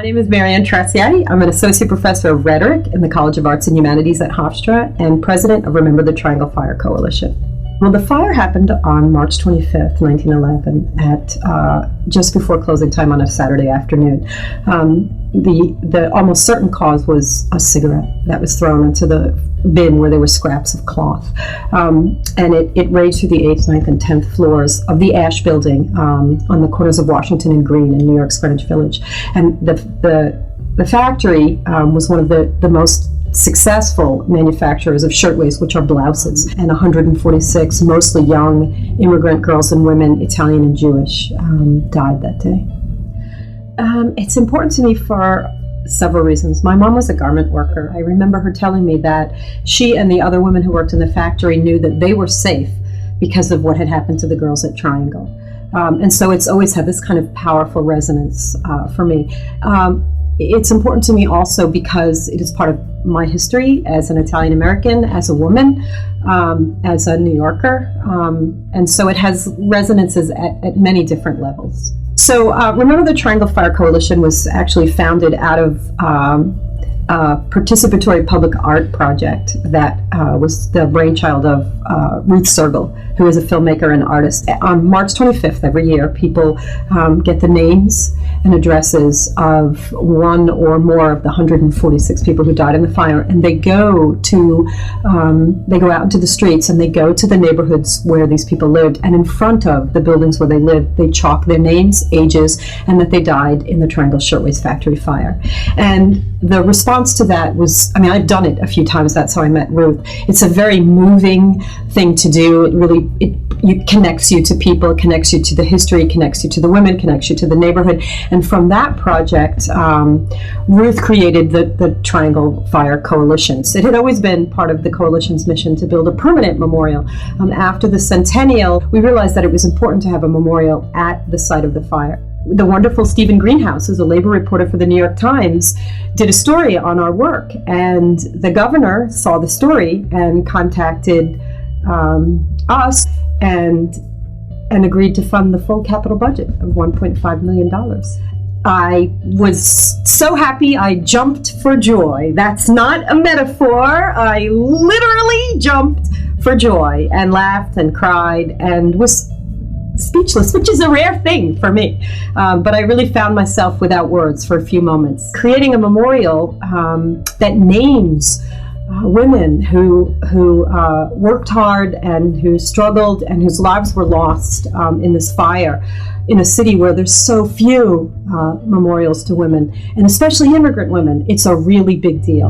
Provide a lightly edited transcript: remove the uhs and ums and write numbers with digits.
name is Trasciatti. I'm an associate professor of rhetoric in the College of Arts and Humanities at Hofstra and president of Remember the Triangle Fire Coalition. Well, the fire happened on March 25th, 1911, at just before closing time on a Saturday afternoon. The almost certain cause was a cigarette that was thrown into the bin where there were scraps of cloth. And it raged through the 8th, 9th, and 10th floors of the Ash Building on the corners of Washington and Green in New York's Greenwich Village. And the factory was one of the most successful manufacturers of shirtwaist, which are blouses, and 146 mostly young immigrant girls and women, Italian and Jewish, died that day. It's important to me for several reasons. My mom was a garment worker. I remember her telling me that she and the other women who worked in the factory knew that they were safe because of what had happened to the girls at Triangle. And so it's always had this kind of powerful resonance for me. It's important to me also because it is part of my history as an Italian American, as a woman, as a New Yorker, and so it has resonances at many different levels. So Remember the Triangle Fire Coalition was actually founded out of a participatory public art project that was the brainchild of Ruth Sergel, who is a filmmaker and artist. On March 25th every year, people get the names and addresses of one or more of the 146 people who died in the fire, and they go out into the streets and they go to the neighborhoods where these people lived, and in front of the buildings where they lived, they chalk their names, ages, and that they died in the Triangle Shirtwaist Factory fire. And the response to that was, I've done it a few times. That's how I met Ruth. It's a very moving thing to do. It connects you to people, it connects you to the history, connects you to the women, connects you to the neighborhood. And from that project, Ruth created the Triangle Fire Coalitions. It had always been part of the coalition's mission to build a permanent memorial. After the centennial, we realized that it was important to have a memorial at the site of the fire. The wonderful Stephen Greenhouse, who's a labor reporter for the New York Times, did a story on our work, and the governor saw the story and contacted us and agreed to fund the full capital budget of $1.5 million. I was so happy I jumped for joy. That's not a metaphor. I literally jumped for joy and laughed and cried and was speechless, which is a rare thing for me. But I really found myself without words for a few moments. Creating a memorial that names women who worked hard and who struggled and whose lives were lost in this fire in a city where there's so few memorials to women, and especially immigrant women. It's a really big deal.